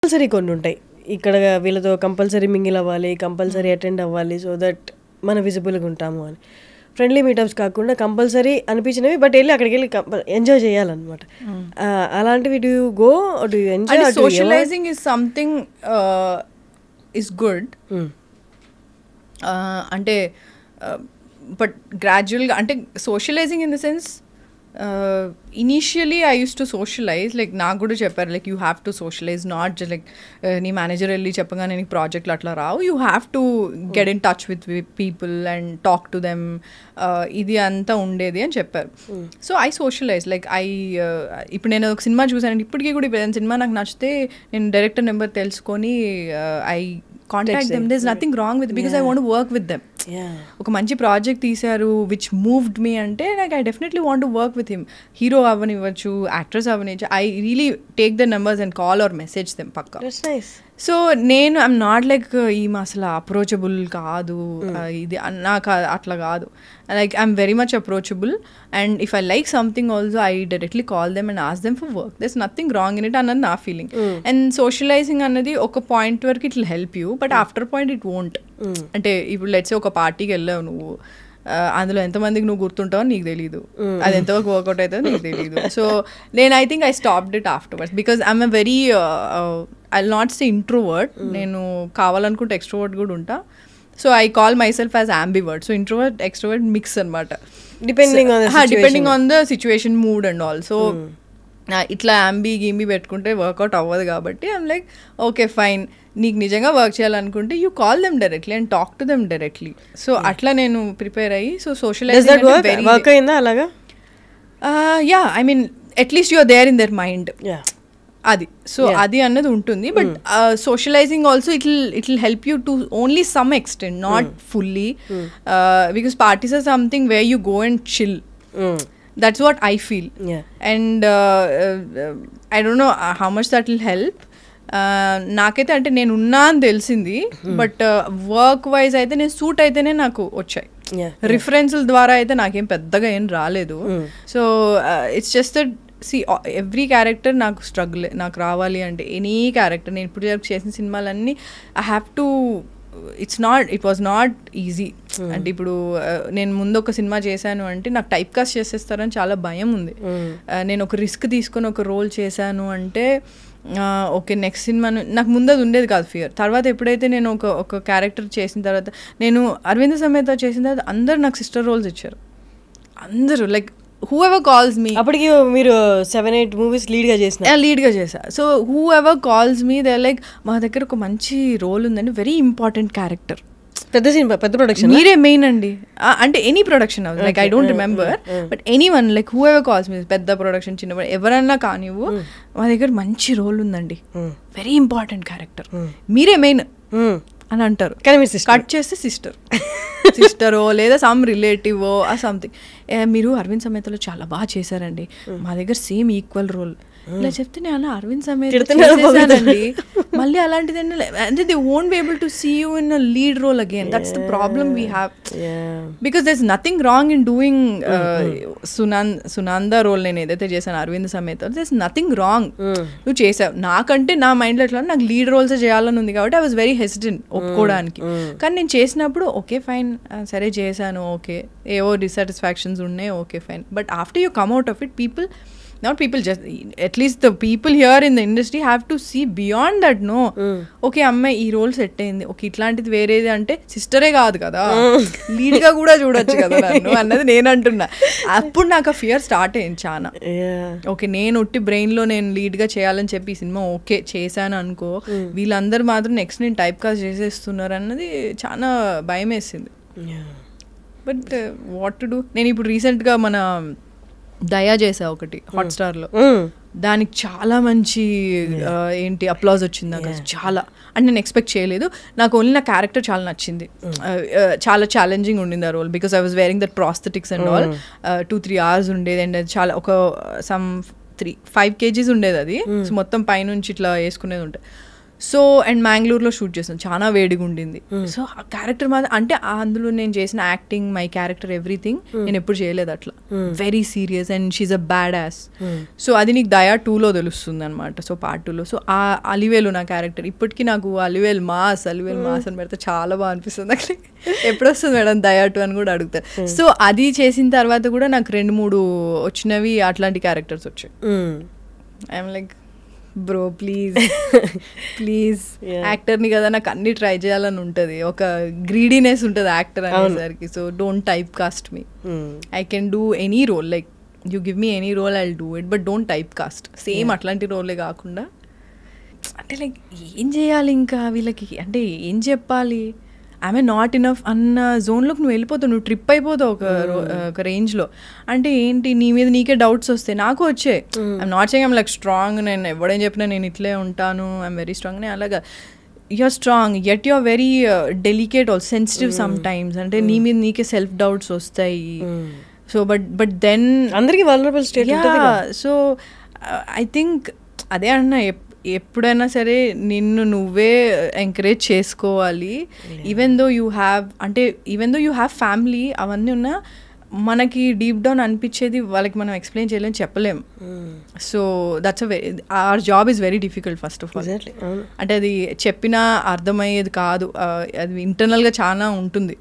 Compulsory కొన్ని ఉంటాయి ఇక్కడ వీళ్ళతో కంపల్సరీ మింగిల్ అవ్వాలి, కంపల్సరీ అటెండ్ అవ్వాలి, సో దట్ మన విజిబుల్గా ఉంటాము అని. ఫ్రెండ్లీ మీటప్స్ కాకుండా కంపల్సరీ అనిపించినవి, బట్ వెళ్ళి అక్కడికి వెళ్ళి ఎంజాయ్ చేయాలన్నమాట. అలాంటివి do you go, do you enjoy? Socialising is something is good, అంటే బట్ గ్రాడ్యువల్గా, అంటే socialising in the sense initially I use to socialise, like నాకు కూడా చెప్పారు like you have to socialise, not just like నీ manager వెళ్ళి చెప్పగానే నీకు ప్రాజెక్ట్లు అట్లా రావు, you have to get in touch with people and talk to them, ఇది అంతా ఉండేది అని చెప్పారు. సో ఐ సోషలైజ్, లైక్ ఇప్పుడు నేను ఒక సినిమా చూసాను, ఇప్పటికీ కూడా ఇప్పుడు సినిమా నాకు నచ్చితే నేను డైరెక్టర్ నెంబర్ తెలుసుకొని I contact them, there is nothing wrong with, because I want to work with them. ఒక మంచి ప్రాజెక్ట్ తీశారు విచ్ మూవ్డ్ మీ అంటే like I definitely want to work with him. Hero అవ్వనివ్వచ్చు, actress అవ్వనివ్వచ్చు, I really take the numbers and call or message them పక్కా. So నేను I'm not like ఈమె అసలు అప్రోచబుల్ కాదు, ఇది నాకు అట్లా కాదు. Like I'm very much approachable, and if I like something also I directly call them and ask them for work. There's nothing wrong in it అన్నది నా ఫీలింగ్. అండ్ సోషలైజింగ్ అన్నది ఒక పాయింట్ వరకు it will help you, but after point it won't. అంటే ఇప్పుడు let's ఒక పార్టీకి వెళ్ళావు నువ్వు, అందులో ఎంతమందికి నువ్వు గుర్తుంటావో నీకు తెలీదు, అది ఎంతవరకు వర్కౌట్ అవుతుందో నీకు తెలీదు. సో నేను I think I stopped it afterwards, because I'm a very I will not say introvert, నేను కావాలనుకుంటే ఎక్స్ట్రోవర్ట్ కూడా ఉంటా. So I call myself as ambivert. So introvert extrovert mix అనమాట, depending on the situation, mood and all. So ఇట్లా గింబి పెట్టుకుంటే work out అవ్వదు కాబట్టి ఐఎమ్ లైక్ ఓకే ఫైన్, నీకు నిజంగా వర్క్ చేయాలనుకుంటే you call them directly and talk to them directly. So అట్లా నేను ప్రిపేర్ అయ్యి, సో సోషలైజింగ్ వర్క్ అయిందా అలాగా? Ya, I mean at least you are there in their mind, అది. సో అది అన్నది ఉంటుంది, but socializing also it will help you to only some extent, not fully, because parties are something where you go and chill. That's what I feel. And I don't know how much that will help. నాకైతే అంటే నేను ఉన్నా అని తెలిసింది, but work wise అయితే నేను suit అయితేనే నాకు వచ్చాయి. రిఫరెన్స్ల ద్వారా అయితే నాకేం పెద్దగా ఏం రాలేదు. So it's just that see every character నాకు స్ట్రగుల్, నాకు రావాలి అంటే ఎనీ క్యారెక్టర్, నేను ఇప్పుడు చేసిన సినిమాలన్నీ I have to, it was not easy. అంటే ఇప్పుడు నేను ముందు ఒక సినిమా చేశాను అంటే నాకు టైప్ కాస్ట్ చేసేస్తారని చాలా భయం ఉంది. నేను ఒక రిస్క్ తీసుకొని ఒక రోల్ చేశాను అంటే ఓకే నెక్స్ట్ సినిమా నాకు ముందు అది ఉండేది కాదు ఫియర్. తర్వాత ఎప్పుడైతే నేను ఒక క్యారెక్టర్ చేసిన తర్వాత, నేను అరవింద సమేత చేసిన తర్వాత అందరు నాకు సిస్టర్ రోల్స్ ఇచ్చారు, అందరూ లైక్ whoever calls me. అప్పటికి మీరు 7-8 మూవీస్ లీడ్గా చేసా. So whoever calls me they're like, మా దగ్గర ఒక మంచి రోల్ ఉందండి, వెరీ ఇంపార్టెంట్ క్యారెక్టర్, పెద్ద సినిమా, పెద్ద ప్రొడక్షన్, మీరే మెయిన్ అండి అంటే any production house, like I don't remember, but any one, like whoever calls me, పెద్ద ప్రొడక్షన్ చిన్న ఎవరన్నా కానివ్వు, మా దగ్గర మంచి రోల్ ఉందండి, వెరీ ఇంపార్టెంట్ క్యారెక్టర్, మీరే మెయిన్ అని అంటారు. కానీ మీరు కట్ చేస్తే సిస్టరో లేదా సమ్ రిలేటివో ఆ సంథింగ్, మీరు అరవింద్ సమేతలో చాలా బాగా చేశారండి, మా దగ్గర సేమ్ ఈక్వల్ రోల్, ఇలా చెప్తే నేను అలా అరవింద్ సమేతండి మళ్ళీ అలాంటిది అంటే they won't be able to see you in a lead role again. That's the problem we have, because there is nothing wrong in doing Sunanda role నేను ఏదైతే చేశాను అరవింద్ సమేత, దర్ ఇస్ నథింగ్ రాంగ్, నువ్వు చేసావు. నాకంటే నా మైండ్లో ఎట్లా నాకు లీడ్ రోల్స్ చేయాలని ఉంది కాబట్టి ఐ వాజ్ వెరీ హెసిటెంట్ ఒప్పుకోవడానికి. కానీ నేను చేసినప్పుడు ఓకే ఫైన్, సరే చేశాను, ఓకే ఏవో డిసాటిస్ఫాక్షన్స్ ఉన్నాయి, okay fine, but after you come out of it, not people, just at least the people here in the industry have to see beyond that. No, okay అమ్మ ఈ రోల్ సెట్ అయింది, okay ఇట్లాంటిది వేరేది అంటే సిస్టరే కాదు కదా, లీడ్ గా కూడా చూడొచ్చు కదా నన్ను అన్నది నేను అంటున్నా. అప్పుడు నాకు ఆ ఫియర్ స్టార్ట్ అయింది చాలా. ఓకే నేను ఉట్టి బ్రెయిన్ లో నేను లీడ్ గా చేయాలని చెప్పి ఈ సినిమా ఓకే చేశాను అనుకో, వీళ్ళందరూ మాత్రం నెక్స్ట్ నేను టైప్ కాస్ట్ చేసేస్తున్నారు అన్నది చాలా భయం వేసింది. But what to do. నేను ఇప్పుడు రీసెంట్ గా మన దయా చేసా ఒకటి హాట్స్టార్లో, దానికి చాలా మంచి ఏంటి అప్లాజ్ వచ్చింది నాకు, చాలా అంటే నేను ఎక్స్పెక్ట్ చేయలేదు. నాకు ఓన్లీ నా క్యారెక్టర్ చాలా నచ్చింది, చాలా ఛాలెంజింగ్ ఉండింది ఆ role, because I was wearing that prosthetics and all. 2-3 hours ఉండేది, అండ్ చాలా ఒక సమ్ 5 kgs ఉండేది అది, సో మొత్తం పైనుంచి ఇట్లా వేసుకునేది ఉంటుంది. సో అండ్ మ్యాంగ్లూర్లో షూట్ చేసాను, చాలా వేడిగా ఉండింది. సో ఆ క్యారెక్టర్ మాత్రం అంటే అందులో నేను చేసిన యాక్టింగ్, మై క్యారెక్టర్, ఎవ్రీథింగ్ నేను ఎప్పుడు చేయలేదు అట్లా. వెరీ సీరియస్ అండ్ షీఈ్ అ బ్యాడ్ యాస్. సో అది నీకు దయా 2లో తెలుస్తుంది అనమాట. సో పార్ట్ 2లో. సో ఆ అలివేలు నా క్యారెక్టర్. ఇప్పటికీ నాకు అలివేలు మాస్ అని పెడితే చాలా బాగా అనిపిస్తుంది. అట్లా ఎప్పుడు వస్తుంది మేడం దయా 2 అని కూడా అడుగుతారు. సో అది చేసిన తర్వాత కూడా నాకు 2-3 వచ్చినవి అట్లాంటి క్యారెక్టర్స్ వచ్చాయి. ఐఎమ్ లైక్ బ్రో ప్లీజ్ యాక్టర్ని కదా, నాకు అన్ని ట్రై చేయాలని ఉంటుంది, ఒక గ్రీడీనెస్ ఉంటుంది యాక్టర్ అనేసరికి. So don't typecast me. I can do any role, like you give me any role, I will do it, but don't typecast. Same అట్లాంటి రోలే కాకుండా అంటే లైక్ ఏం చేయాలి ఇంకా వీళ్ళకి, అంటే ఏం చెప్పాలి, ఐఎమ్ నాట్ ఇనఫ్ అన్న జోన్లోకి నువ్వు వెళ్ళిపోతావు, నువ్వు ట్రిప్ అయిపోతావు ఒక రేంజ్లో. అంటే ఏంటి నీ మీద నీకే డౌట్స్ వస్తాయి, నాకు వచ్చాయి. I'm not saying I'm like strong, నేను ఎవడేం చెప్పినా నేను ఇట్లే ఉంటాను, ఐఎమ్ వెరీ స్ట్రాంగ్ అని. అలాగా you're strong yet you're very delicate or sensitive sometimes. అంటే నీ మీద నీకే సెల్ఫ్ డౌట్స్ వస్తాయి. సో బట్ దెన్ అందరికీ vulnerable state. So I think అదే అన్నా, ఎప్పుడైనా సరే నిన్ను నువ్వే ఎంకరేజ్ చేసుకోవాలి. Even though you have family అవన్నీ ఉన్నా మనకి డీప్ డౌన్ అనిపించేది వాళ్ళకి మనం ఎక్స్ప్లెయిన్ చేయలేము, చెప్పలేం. So that's our job is very difficult first of all. అంటే అది చెప్పినా అర్థమయ్యేది కాదు, అది ఇంటర్నల్గా చాలా ఉంటుంది.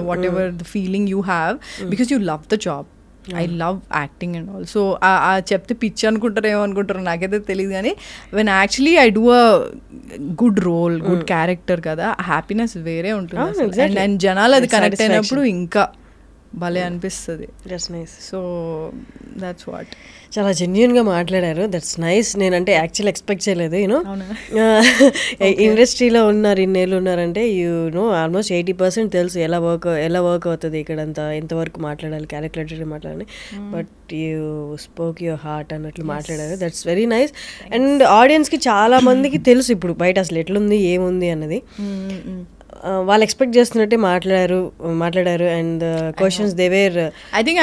Whatever the feeling you have because you love the job. I love acting and all. So చెప్తే పిచ్చి అనుకుంటారు, ఏమనుకుంటారు నాకైతే తెలియదు. కానీ when actually I do a good role, good character కదా, హ్యాపీనెస్ వేరే ఉంటుంది. అండ్ జనాలు అది కనెక్ట్ అయినప్పుడు ఇంకా భలే అనిపిస్తుంది. So that's what. చాలా జెన్యూన్గా మాట్లాడారు, దట్స్ నైస్. నేనంటే యాక్చువల్ ఎక్స్పెక్ట్ చేయలేదు. యూనో ఇండస్ట్రీలో ఉన్నారు, ఇన్నేళ్ళు ఉన్నారంటే ఆల్మోస్ట్ 80% తెలుసు ఎలా వర్క్ అవుతుంది ఇక్కడంతా, ఎంతవరకు మాట్లాడాలి, క్యాలిక్యులేటెడ్ మాట్లాడాలి. But you spoke your heart అన్నట్లు మాట్లాడారు, దట్స్ వెరీ నైస్. అండ్ ఆడియన్స్కి చాలా మందికి తెలుసు ఇప్పుడు బయట అసలు ఎట్లుంది ఏముంది అన్నది. వాళ్ళు ఎక్స్పెక్ట్ చేస్తున్నట్టే మాట్లాడారు. And questions they were, I think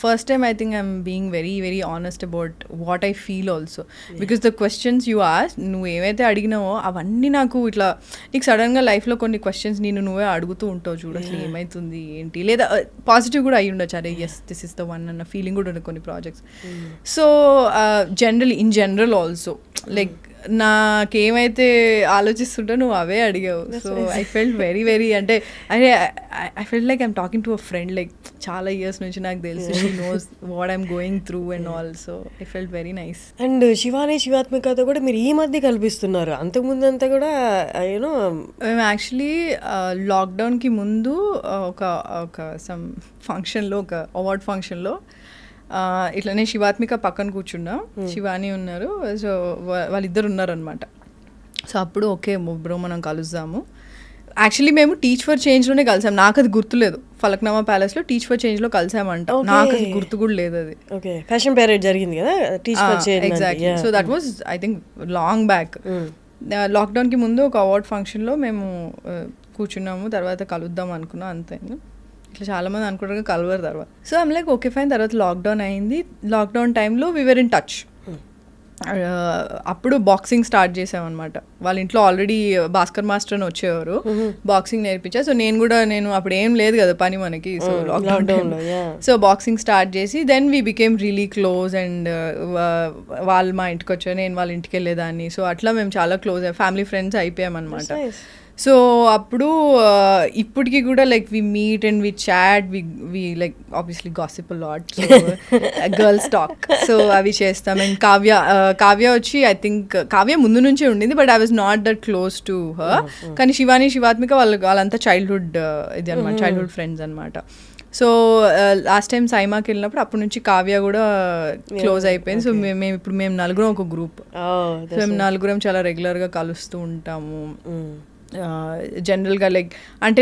first time I'm being very very honest about what I feel also. Because the questions you ask, నువ్వు ఏవైతే అడిగినావో అవన్నీ నాకు ఇట్లా, నీకు సడన్గా లైఫ్లో కొన్ని క్వశ్చన్స్ నువ్వే అడుగుతూ ఉంటావు చూడు, అసలు ఏమవుతుంది ఏంటి, లేదా పాజిటివ్ కూడా అయ్యి ఉండొచ్చు, అరే yes this is the one అన్న ఫీలింగ్ కూడా ఉండదు కొన్ని projects. So in general also like నాకేమైతే ఆలోచిస్తుంటా నువ్వు అవే అడిగావు. So I felt very very, అంటే I felt like I'm talking to a friend, like చాలా ఇయర్స్ నుంచి నాకు తెలుసు, she knows what I'm going through and all. So I felt very nice. And శివాత్మికతో కూడా మీరు ఈ మధ్య కల్పిస్తున్నారు, అంతకుముందు అంతా కూడా యూనో మేము యాక్చువల్లీ లాక్డౌన్కి ముందు ఒక సమ్ ఫంక్షన్లో, ఒక అవార్డ్ ఫంక్షన్లో ఇట్లనే శివాత్మిక పక్కన కూర్చున్నా, శివాని ఉన్నారు, సో వాళ్ళిద్దరు ఉన్నారనమాట. సో అప్పుడు ఓకే బ్రో మనం కలుద్దాము. యాక్చువల్లీ మేము టీచ్ ఫర్ చేంజ్లోనే కలిసాం, నాకు అది గుర్తులేదు. ఫలక్నామా ప్యాలెస్లో టీచ్ ఫర్ చేంజ్లో కలిసామంట, నాకు అది గుర్తు కూడా లేదు. అది ఫ్యాషన్ పెరేడ్ జరిగింది కదా, teach for change. Exactly. So that was I think long back. లాక్డౌన్కి ముందు ఒక అవార్డ్ ఫంక్షన్లో మేము కూర్చున్నాము, తర్వాత కలుద్దాం అనుకున్నాం, అంతే. ఇట్లా చాలామంది అనుకుంటారు కలవరు తర్వాత. So I'm like okay fine. తర్వాత లాక్డౌన్ అయింది. లాక్డౌన్ టైంలో వీ వర్ ఇన్ టచ్. అప్పుడు బాక్సింగ్ స్టార్ట్ చేసామన్నమాట. వాళ్ళ ఇంట్లో ఆల్రెడీ భాస్కర్ మాస్టర్ అని వచ్చేవారు, బాక్సింగ్ నేర్పించారు. సో నేను అప్పుడు ఏం లేదు కదా పని మనకి, so lockdown. So boxing start చేసి then we became really close. And వాళ్ళు మా ఇంటికి వచ్చారు, నేను వాళ్ళ ఇంటికి వెళ్ళేదాన్ని. సో అట్లా మేము చాలా క్లోజ్ ఫ్యామిలీ ఫ్రెండ్స్ అయిపోయామన్నమాట. సో అప్పుడు ఇప్పటికి కూడా like we meet and we chat, we like obviously gossip a lot, girls talk. So అవి చేస్తాం. అండ్ కావ్య వచ్చి ఐ థింక్ కావ్య ముందు నుంచే ఉండింది, but I was not that close to her. కానీ శివాత్మిక వాళ్ళంతా చైల్డ్హుడ్ ఇది అనమాట, చైల్డ్హుడ్ ఫ్రెండ్స్ అనమాట. సో లాస్ట్ టైం సైమాకి వెళ్ళినప్పుడు అప్పటి నుంచి కావ్య కూడా క్లోజ్ అయిపోయింది. సో మేము నలుగురం ఒక గ్రూప్. సో మేము నలుగురం చాలా రెగ్యులర్గా కలుస్తూ ఉంటాము. జనరల్గా లైక్ అంటే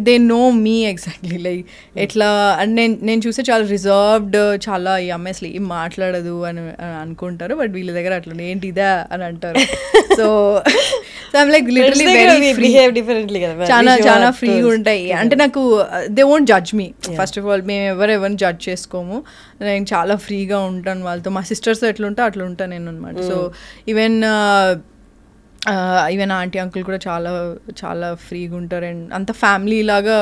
they know me exactly like ఎట్లా అంటే నేను చూస్తే చాలా రిజర్వ్డ్, చాలా ఈ అమ్మాయి అసలు ఏం మాట్లాడదు అని అనుకుంటారు. బట్ వీళ్ళ దగ్గర అట్లా ఏంటి ఇదా అని అంటారు. So I'm like literally very free, చాలా ఫ్రీగా ఉంటాయి. అంటే నాకు they won't judge me. First of all మేము ఎవరిని జడ్జ్ చేసుకోము. నేను చాలా ఫ్రీగా ఉంటాను వాళ్ళతో. మా సిస్టర్స్తో ఎట్లా ఉంటా అట్లా ఉంటాను నేను అనమాట. So even even aunty uncle కూడా చాలా చాలా ఫ్రీగా ఉంటారు అండ్ అంత ఫ్యామిలీ లాగా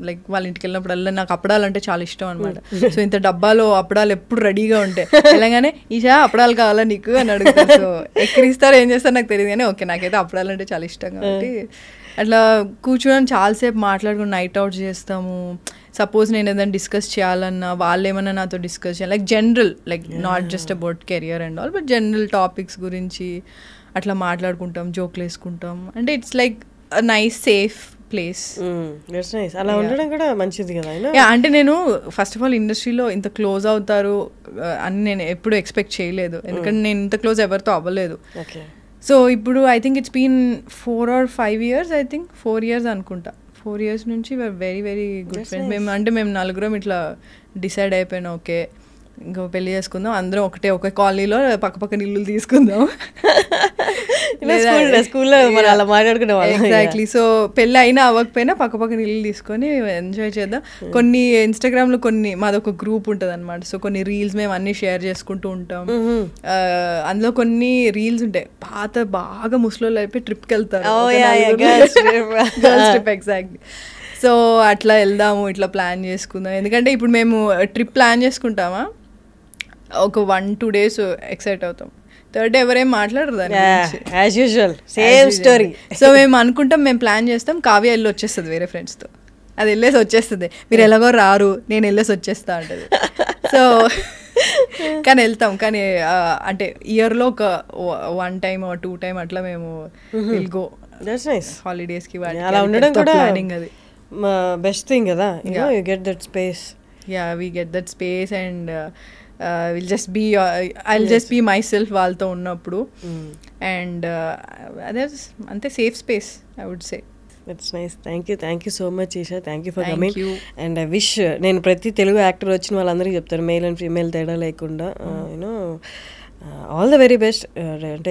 లైక్ వాళ్ళ ఇంటికి వెళ్ళినప్పుడల్లా నాకు అప్పడాలు అంటే చాలా ఇష్టం అనమాట. సో ఇంత డబ్బాలో అప్పడాలు ఎప్పుడు రెడీగా ఉంటాయి. వెళ్ళగానే ఈషా అప్పడాలు కావాలా నీకు అని అడుగుతారు. సో ఎక్కడిస్తారు ఏం చేస్తారు నాకు తెలియదు కానీ ఓకే నాకైతే అప్పడాలు అంటే చాలా ఇష్టం కాబట్టి అట్లా కూర్చొని చాలాసేపు మాట్లాడుకుని నైట్ అవుట్ చేస్తాము. సపోజ్ నేను ఏదైనా డిస్కస్ చేయాలన్నా వాళ్ళు ఏమన్నా నాతో డిస్కస్ చేయాలి like general like not just about career and all but general topics గురించి అట్లా మాట్లాడుకుంటాం, జోక్లు వేసుకుంటాం. అంటే it's like a nice safe place. అలా ఉండడం కూడా మంచిది కదా. అంటే నేను ఫస్ట్ ఆఫ్ ఆల్ ఇండస్ట్రీలో ఇంత క్లోజ్ అవుతారు అని నేను ఎప్పుడు ఎక్స్పెక్ట్ చేయలేదు. ఎందుకంటే నేను ఇంత క్లోజ్ ఎవరితో అవ్వలేదు. సో ఇప్పుడు I think it's been 4 or 5 years, I think 4 years అనుకుంటా. 4 years నుంచి వెరీ వెరీ గుడ్ ఫ్రెండ్స్. మేము నలుగురం ఇట్లా డిసైడ్ అయిపోయినా ఓకే ఇంకో పెళ్లి చేసుకుందాం, అందరం ఒక కాలనీలో పక్కపక్కన ఇల్లు తీసుకుందాం. ఎగ్జాక్ట్లీ. సో పెళ్ళి అయినా అవ్వకపోయినా పక్కపక్కన ఇల్లు తీసుకొని ఎంజాయ్ చేద్దాం. కొన్ని ఇన్స్టాగ్రామ్లో కొన్ని మాదొక గ్రూప్ ఉంటుంది అనమాట. సో కొన్ని రీల్స్ మేము అన్ని షేర్ చేసుకుంటూ ఉంటాం. అందులో కొన్ని రీల్స్ ఉంటాయి పాత బాగా ముసలోళ్ళు అయిపోయి ట్రిప్కి వెళ్తారు. Girls trip exactly. సో అట్లా వెళ్దాము, ఇట్లా ప్లాన్ చేసుకుందాం. ఎందుకంటే ఇప్పుడు మేము ట్రిప్ ప్లాన్ చేసుకుంటామా ఒక 1-2 days ఎక్సైట్ అవుతాం, థర్డ్ డే ఎవరేం మాట్లాడరు దాని గురించి. సో మేము అనుకుంటాం, మేము ప్లాన్ చేస్తాం, కావ్య వెళ్ళి వచ్చేస్తుంది వేరే ఫ్రెండ్స్తో. అది వెళ్ళేసి వచ్చేస్తుంది, మీరు ఎలాగో రారు నేను వెళ్ళేసి వచ్చేస్తా అంటది. సో కానీ వెళ్తాం, కానీ అంటే ఇయర్లో ఒక 1 time or 2 time అట్లా మేము విల్ గో హాలిడేస్కి. అలా ఉండడం కూడా ప్లానింగ్, అది బెస్ట్ థింగ్ కదా. You get that space. we get that space and I'll just be myself వాళ్ళతో ఉన్నప్పుడు. అండ్ అదే అంతే safe space I would say. It's nice. Thank you so much Isha. Thank you for coming. And I wish, నేను ప్రతి Telugu actor వచ్చిన వాళ్ళందరికీ చెప్తాను, male and female తేడా లేకుండా you know all the very best. అంటే